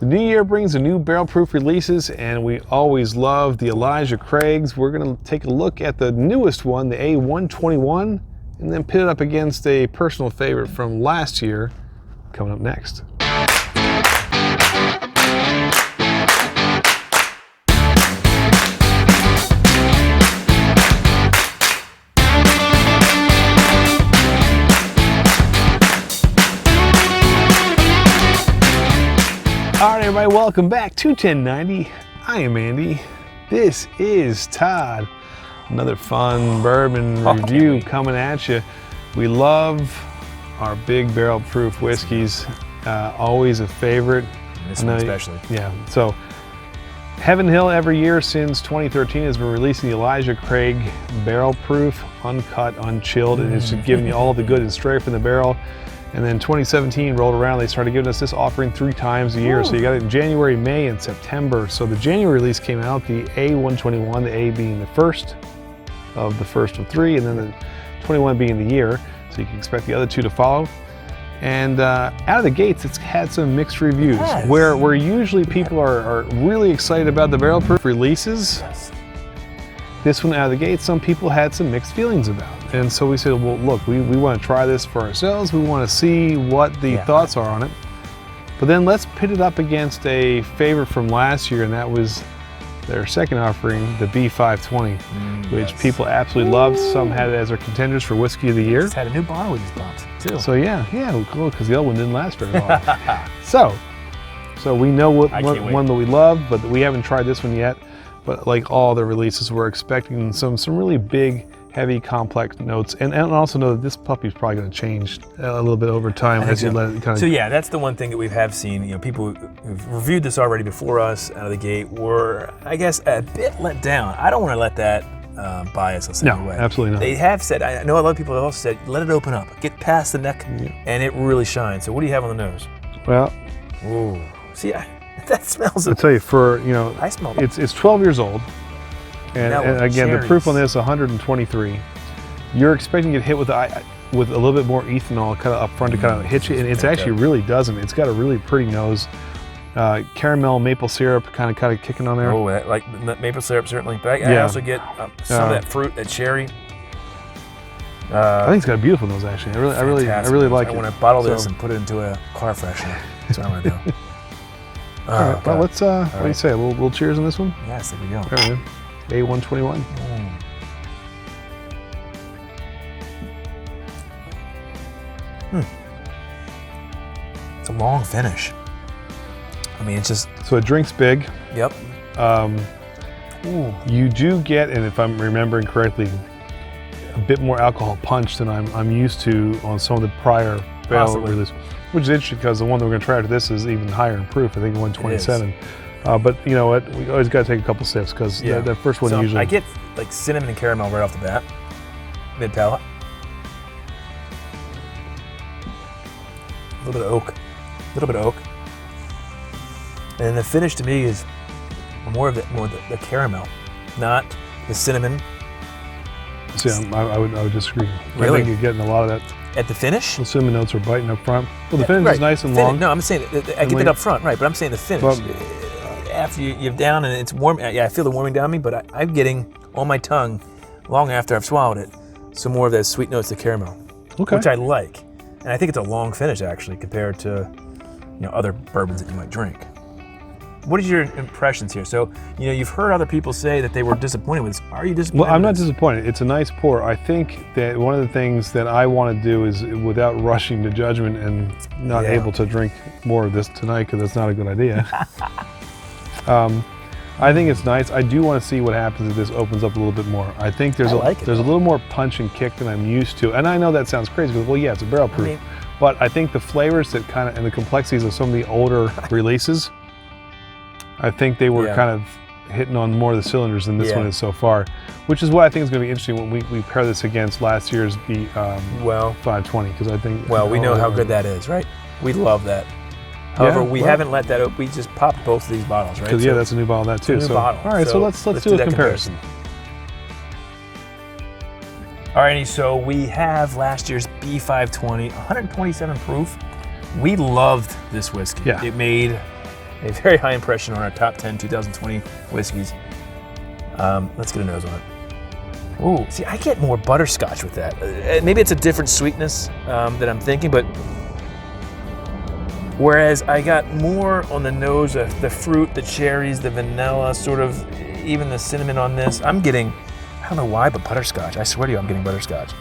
The new year brings a new barrel proof releases, and we always love the Elijah Craig's. We're gonna take a look at the newest one, the A121, and then pit it up against a personal favorite from last year, coming up next. All right, everybody, welcome back to 1090. I am Andy. This is Todd. Another fun bourbon review coming at you. We love our big barrel proof whiskeys. Always a favorite. This one especially. Yeah, so Heaven Hill every year since 2013 has been releasing the Elijah Craig barrel proof, uncut, unchilled, and it's just giving you all the good and straight from the barrel. And then 2017 rolled around, they started giving us this offering 3 times a year. Ooh. So you got it in January, May, and September. So the January release came out, the A121, the A being the first of 3, and then the 21 being the year. So you can expect the other 2 to follow. And out of the gates, it's had some mixed reviews. Yes. Where usually people are really excited about the barrel proof releases. Yes. This one out of the gate, some people had some mixed feelings about. And so we said, well, look, we want to try this for ourselves. We want to see what the thoughts are on it. But then let's pit it up against a favorite from last year, and that was their second offering, the B520, which people absolutely loved. Some had it as their contenders for Whiskey of the Year. Just had a new bottle with these bottles, too. So yeah, cool, because the other one didn't last very long. So we know what one that we love, but we haven't tried this one yet. But like all the releases, we're expecting some really big, heavy, complex notes, and also know that this puppy's probably going to change a little bit over time as you let it kind of. So yeah, that's the one thing that we have seen. You know, people who've reviewed this already before us out of the gate were, I guess, a bit let down. I don't want to let that bias us anyway. No, absolutely not. They have said. I know a lot of people have also said, let it open up, get past the neck, and it really shines. So what do you have on the nose? Well, ooh, see, that smells. I'll tell you, I smell it's 12 years old, and again, the proof on this 123. You're expecting to get hit with a little bit more ethanol kind of up front to kind of hit you, and it's actually really doesn't. It's got a really pretty nose. Caramel, maple syrup, kind of kicking on there. Oh, like maple syrup certainly. But I also get some of that fruit, that cherry. I think it's got a beautiful nose actually. I really like it. I want to bottle this and put it into a car freshener. That's what I'm gonna do. All right, well, let's. What do you say? A little cheers on this one. Yes, there we go. There we go. A121. It's a long finish. I mean, it's just. So it drinks big. Yep. You do get, and if I'm remembering correctly, a bit more alcohol punch than I'm used to on some of the prior barrel releases. Which is interesting because the one that we're going to try after this is even higher in proof. I think 127. But you know what? We always got to take a couple sips because that first one usually. I get like cinnamon and caramel right off the bat, mid palate. A little bit of oak, and then the finish to me is more of the caramel, not the cinnamon. See, I would disagree. Really? I think you're getting a lot of that. At the finish? The cinnamon notes are biting up front. Well, the finish is nice and long. No, I'm saying I get it up front, right? But I'm saying the finish. Well, after you're down and it's warm, I feel the warming down me, but I'm getting on my tongue, long after I've swallowed it, some more of that sweet notes of caramel, which I like. And I think it's a long finish actually compared to other bourbons that you might drink. What is your impressions here? So, you've heard other people say that they were disappointed with this. Are you disappointed? Well, I'm not disappointed. It's a nice pour. I think that one of the things that I want to do is, without rushing to judgment and not able to drink more of this tonight, because that's not a good idea. I think it's nice. I do want to see what happens if this opens up a little bit more. I think there's a little more punch and kick than I'm used to. And I know that sounds crazy, because, well, yeah, it's a barrel proof. But I think the flavors that and the complexities of some of the older releases, I think they were kind of hitting on more of the cylinders than this one is so far, which is what I think is going to be interesting when we pair this against last year's 520, because I think. Well, we know how good that is, right? We love that. However, we haven't let that open. We just popped both of these bottles, right? Because that's a new bottle of that too. New bottle. All right, so let's do a comparison. All righty, so we have last year's B520, 127 proof. We loved this whiskey. Yeah. It made a very high impression on our top 10 2020 whiskeys. Let's get a nose on it. Ooh, see, I get more butterscotch with that. Maybe it's a different sweetness that I'm thinking, but whereas I got more on the nose of the fruit, the cherries, the vanilla, sort of even the cinnamon on this. I'm getting, I don't know why, but butterscotch. I swear to you, I'm getting butterscotch.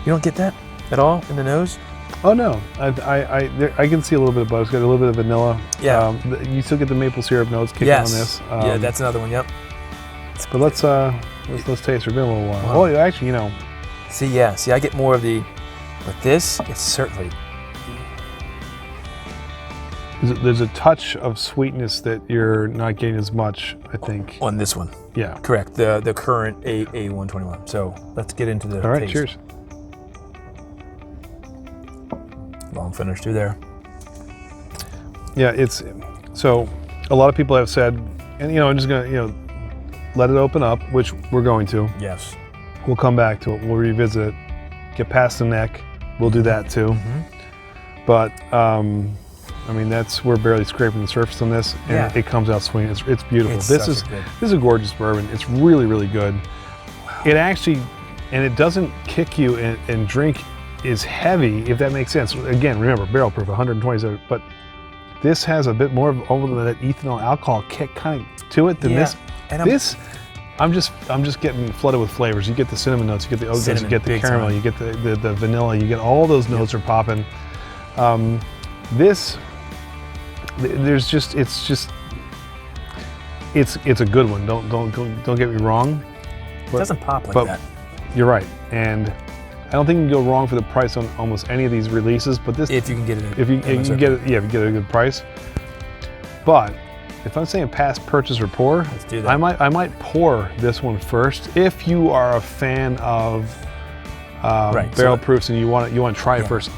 You don't get that at all in the nose? Oh no, I can see a little bit of butterscotch, a little bit of vanilla. Yeah. You still get the maple syrup notes kicking on this. Yeah, that's another one. Yep. But let's taste. It's been a little while. Wow. Well, actually, you know. See, I get more of the, but this is certainly. There's a touch of sweetness that you're not getting as much, I think. On this one. Yeah. Correct. The current A121. So let's get into the All right, taste. cheers. Long finish too there. Yeah, it's so a lot of people have said, and you know, I'm just gonna let it open up, which we're going to. Yes. We'll come back to it. We'll revisit it. Get past the neck. We'll do that too. Mm-hmm. But I mean, we're barely scraping the surface on this, and it comes out swinging. It's beautiful. This is a gorgeous bourbon. It's really, really good. Wow. It actually, and it doesn't kick you and drink is heavy, if that makes sense. Again, remember, barrel proof, 127, but this has a bit more of that ethanol alcohol kick kind of to it than this. And I'm just getting flooded with flavors. You get the cinnamon notes, you get the oak notes, you get the caramel, you get the vanilla, you get all those notes are popping. It's a good one. Don't get me wrong. It doesn't pop like that. You're right, and I don't think you can go wrong for the price on almost any of these releases. But this, if you can get it, if you get it, if you get a good price. But if I'm saying past purchase or pour, let's do that. I might pour this one first. If you are a fan of barrel proofs and you want to try it first.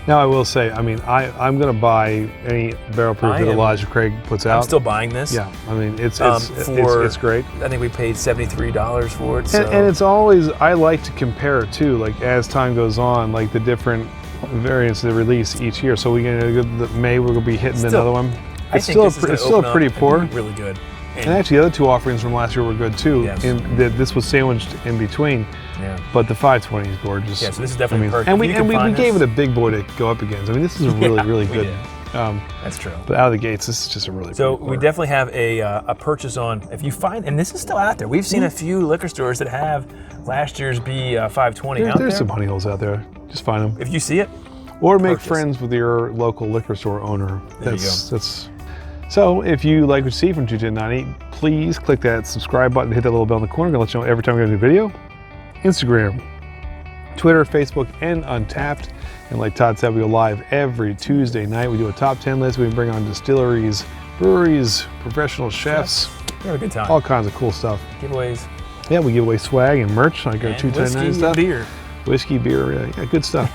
Now I will say, I mean, I'm going to buy any barrel proof that Elijah Craig puts out. I'm still buying this. Yeah, I mean, it's great. I think we paid $73 for it. So. And it's always, I like to compare it too, like as time goes on, like the different variants they release each year. So we're going to, May we're going to be hitting another one. It's still a pretty pour. Really good. And actually the other two offerings from last year were good too. Yes. This was sandwiched in between. Yeah. But the 520 is gorgeous. Yeah, so this is definitely perfect. And we gave it a big boy to go up against. I mean, this is a really good. That's true. But out of the gates, this is just a really. So we definitely have a purchase on. If you find, and this is still out there. We've seen a few liquor stores that have last year's B520 out there. There's some honey holes out there. Just find them. If you see it, or make friends with your local liquor store owner. There you go. So if you like what you see from 21098, please click that subscribe button, hit that little bell in the corner. I'm gonna let you know every time we got a new video. Instagram, Twitter, Facebook, and Untappd. And like Todd said, we go live every Tuesday night. We do a top 10 list. We bring on distilleries, breweries, professional chefs. We have a good time. All kinds of cool stuff. Giveaways. Yeah, we give away swag and merch. Like our 21098 stuff. Beer. Whiskey, beer, yeah, good stuff.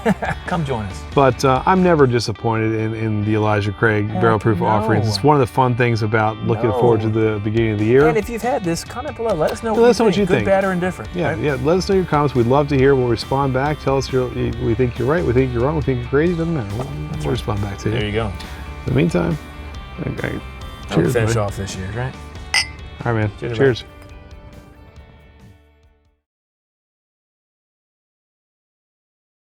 Come join us. But I'm never disappointed in the Elijah Craig barrel proof offerings. It's one of the fun things about looking forward to the beginning of the year. And if you've had this, comment below. Let us know what you think. think. Good, bad, or indifferent. Yeah, right? yeah. Let us know your comments. We'd love to hear. We'll respond back. Tell us we think you're right. We think you're wrong. We think you're crazy. Doesn't matter. We'll respond back to you. There you go. In the meantime, okay. Cheers. Finish off this year, right? All right, man. Cheers.